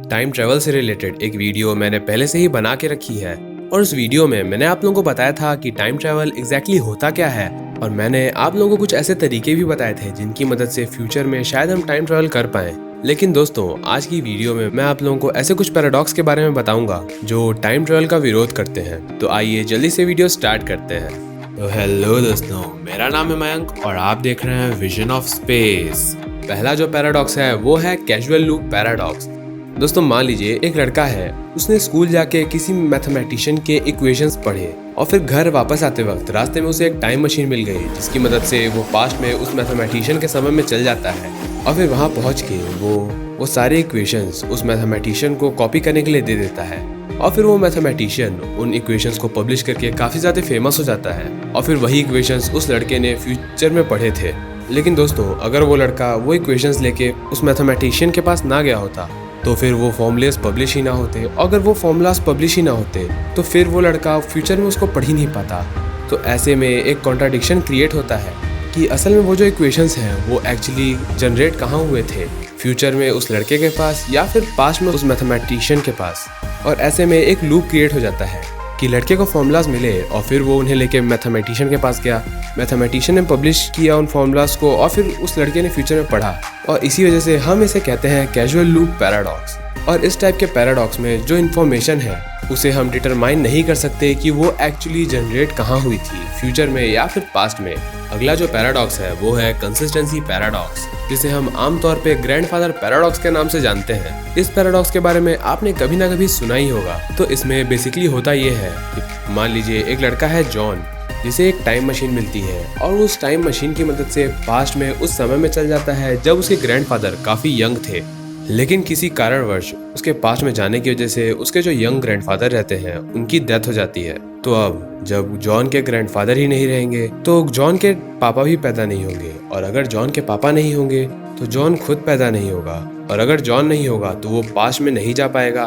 Time travel से related एक video मैंने पहले से ही बना के रखी है और उस वीडियो में मैंने आप लोगों को बताया था कि टाइम ट्रेवल एग्जैक्टली होता क्या है और मैंने आप लोगों को कुछ ऐसे तरीके भी बताए थे जिनकी मदद से फ्यूचर में शायद हम टाइम ट्रेवल कर पाए। लेकिन दोस्तों आज की वीडियो में मैं आप लोगों को ऐसे कुछ पैराडॉक्स के बारे में बताऊंगा जो टाइम ट्रेवल का विरोध करते हैं। तो आइए जल्दी से वीडियो स्टार्ट करते हैं। तो हेलो दोस्तों, मेरा नाम है मयंक और आप देख रहे हैं विजन ऑफ स्पेस। पहला जो पैराडॉक्स है वो है कैजुअल लूप पैराडॉक्स। दोस्तों मान लीजिए एक लड़का है, उसने स्कूल जाके किसी मैथमेटिशियन के इक्वेशंस पढ़े और फिर घर वापस आते वक्त रास्ते में उसे एक टाइम मशीन मिल गई जिसकी मदद से वो पास्ट में उस मैथमेटिशियन के समय में चल जाता है और फिर वहाँ पहुँच के वो सारे इक्वेशंस उस मैथमेटिशियन को कॉपी करने के लिए दे देता है और फिर वो मैथमेटिशियन उन इक्वेशंस को पब्लिश करके काफ़ी ज़्यादा फेमस हो जाता है और फिर वही इक्वेशंस उस लड़के ने फ्यूचर में पढ़े थे। लेकिन दोस्तों अगर वो लड़का वो इक्वेशंस लेके उस मैथमेटिशियन के पास ना गया होता तो फिर वो फॉर्मूलाज पब्लिश ही ना होते। अगर वो फॉर्मूलाज पब्लिश ही ना होते तो फिर वो लड़का फ्यूचर में उसको पढ़ ही नहीं पाता। तो ऐसे में एक कॉन्ट्राडिक्शन क्रिएट होता है कि असल में वो जो इक्वेशंस हैं वो एक्चुअली जनरेट कहाँ हुए थे, फ्यूचर में उस लड़के के पास या फिर पास्ट में उस मैथमेटिशियन के पास। और ऐसे में एक लूप क्रिएट हो जाता है कि लड़के को फॉर्मूलाज मिले और फिर वो उन्हें लेके मैथमेटिशियन के पास गया, मैथमेटिशियन ने पब्लिश किया उन फॉर्मूलाज को और फिर उस लड़के ने फ्यूचर में पढ़ा और इसी वजह से हम इसे कहते हैं कैजुअल लूप पैराडॉक्स। और इस टाइप के पैराडॉक्स में जो इन्फॉर्मेशन है उसे हम डिटरमाइन नहीं कर सकते कि वो एक्चुअली जनरेट कहाँ हुई थी, फ्यूचर में या फिर पास्ट में। अगला जो पैराडॉक्स है वो है कंसिस्टेंसी पैराडॉक्स, जिसे हम आमतौर पे ग्रैंडफादर पैराडॉक्स के नाम से जानते हैं। इस पैराडॉक्स के बारे में आपने कभी ना कभी सुना ही होगा। तो इसमें बेसिकली होता ये है कि मान लीजिए एक लड़का है जॉन, जिसे एक टाइम मशीन मिलती है और उस टाइम मशीन की मदद से पास्ट में उस समय में चल जाता है जब उसके ग्रैंडफादर काफी यंग थे। लेकिन किसी कारणवश उसके पास्ट में जाने की वजह से उसके जो यंग ग्रैंडफादर रहते हैं उनकी डेथ हो जाती है। तो अब जब जॉन के ग्रैंडफादर ही नहीं रहेंगे तो जॉन के पापा भी पैदा नहीं होंगे और अगर जॉन के पापा नहीं होंगे तो जॉन खुद पैदा नहीं होगा और अगर जॉन नहीं होगा तो वो पास्ट में नहीं जा पाएगा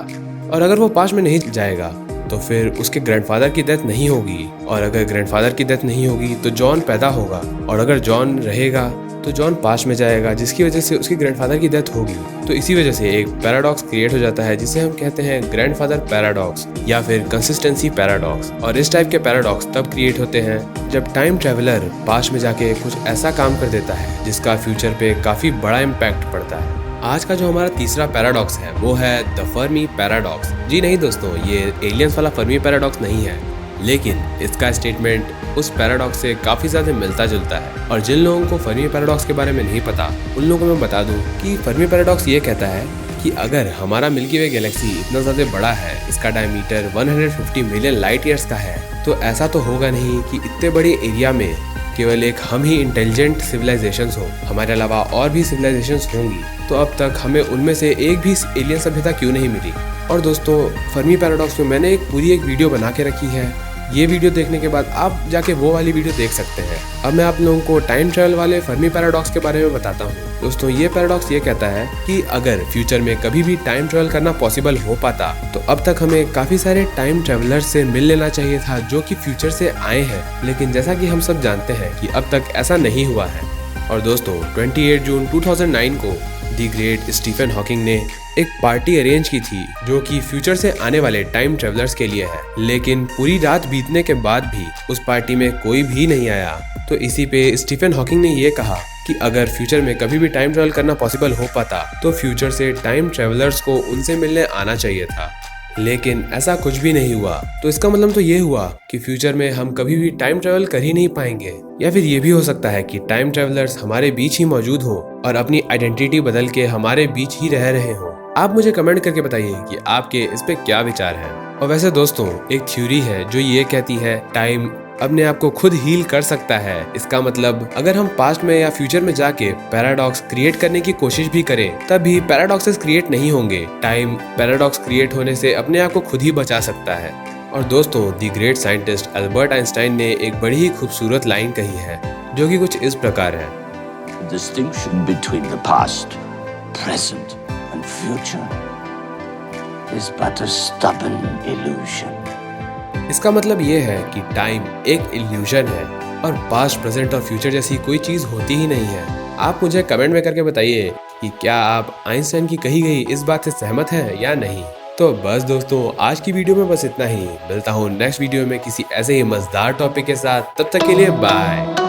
और अगर वो पास्ट में नहीं जाएगा तो फिर उसके ग्रैंडफादर की डेथ नहीं होगी और अगर ग्रैंडफादर की डेथ नहीं होगी तो जॉन पैदा होगा और अगर जॉन रहेगा तो जॉन पास्ट में जाएगा जिसकी वजह से उसके ग्रैंडफादर की डेथ होगी। तो इसी वजह से एक पैराडॉक्स क्रिएट हो जाता है जिसे हम कहते हैं ग्रैंडफादर पैराडॉक्स या फिर कंसिस्टेंसी पैराडॉक्स। और इस टाइप के पैराडॉक्स तब क्रिएट होते हैं जब टाइम ट्रेवलर पास्ट में जाके कुछ ऐसा काम कर देता है जिसका फ्यूचर पे काफी बड़ा इम्पैक्ट पड़ता है। आज का जो हमारा तीसरा पैराडॉक्स है वो है द फर्मी पैराडॉक्स। जी नहीं दोस्तों, ये एलियंस वाला फर्मी पैराडॉक्स नहीं है, लेकिन इसका स्टेटमेंट उस पैराडॉक्स से काफ़ी ज़्यादा मिलता जुलता है। और जिन लोगों को फर्मी पैराडॉक्स के बारे में नहीं पता उन लोगों को मैं बता दूं कि फर्मी पैराडॉक्स ये कहता है कि अगर हमारा मिल्की वे गैलेक्सी इतना ज़्यादा बड़ा है, इसका डायमीटर 150 मिलियन लाइट ईयर्स का है, तो ऐसा तो होगा नहीं कि इतने बड़े एरिया में केवल एक हम ही इंटेलिजेंट सिविलाइजेशंस हो, हमारे अलावा और भी सिविलाइजेशंस होंगी। तो अब तक हमें उनमें से एक भी एलियन सभ्यता क्यों नहीं मिली। और दोस्तों फर्मी पैराडॉक्स में मैंने पूरी एक वीडियो बना के रखी है। ये वीडियो देखने के बाद आप जाके वो वाली वीडियो देख सकते हैं। अब मैं आप लोगों को टाइम ट्रेवल वाले फर्मी पैराडॉक्स के बारे में बताता हूँ। दोस्तों ये पैराडॉक्स ये कहता है कि अगर फ्यूचर में कभी भी टाइम ट्रेवल करना पॉसिबल हो पाता तो अब तक हमें काफी सारे टाइम ट्रेवलर से मिल लेना चाहिए था जो कि फ्यूचर से आए हैं। लेकिन जैसा कि हम सब जानते हैं कि अब तक ऐसा नहीं हुआ है। और दोस्तों 28 जून 2009 को द ग्रेट स्टीफन हॉकिंग ने एक पार्टी अरेंज की थी जो कि फ्यूचर से आने वाले टाइम ट्रेवलर्स के लिए है। लेकिन पूरी रात बीतने के बाद भी उस पार्टी में कोई भी नहीं आया। तो इसी पे स्टीफन हॉकिंग ने ये कहा कि अगर फ्यूचर में कभी भी टाइम ट्रेवल करना पॉसिबल हो पाता तो फ्यूचर से टाइम ट्रेवलर्स को उनसे मिलने आना चाहिए था। लेकिन ऐसा कुछ भी नहीं हुआ। तो इसका मतलब तो ये हुआ कि फ्यूचर में हम कभी भी टाइम ट्रेवल कर ही नहीं पाएंगे। या फिर ये भी हो सकता है कि टाइम ट्रेवलर्स हमारे बीच ही मौजूद हो और अपनी आइडेंटिटी बदल के हमारे बीच ही रह रहे हो। आप मुझे कमेंट करके बताइए कि आपके इस पे क्या विचार है। और वैसे दोस्तों एक थ्योरी है जो ये कहती है टाइम अपने आप को खुद हील कर सकता है। इसका मतलब अगर हम पास्ट में या फ्यूचर में जाके पैराडॉक्स क्रिएट करने की कोशिश भी करें तब भी पैराडॉक्सेस क्रिएट नहीं होंगे। टाइम पैराडॉक्स क्रिएट होने से अपने आप को खुद ही बचा सकता है। और दोस्तों the great scientist Albert Einstein ने एक बड़ी ही खूबसूरत लाइन कही है जो कि कुछ इस प्रकार है, Distinction between the past, present and future is but a stubborn illusion. इसका मतलब ये है कि टाइम एक इल्यूजन है और पास्ट, प्रेजेंट और फ्यूचर जैसी कोई चीज होती ही नहीं है। आप मुझे कमेंट में करके बताइए कि क्या आप आइंस्टाइन की कही गई इस बात से सहमत हैं या नहीं। तो बस दोस्तों, आज की वीडियो में बस इतना ही। मिलता हूँ नेक्स्ट वीडियो में किसी ऐसे ही मजेदार टॉपिक के साथ। तब तक के लिए बाय।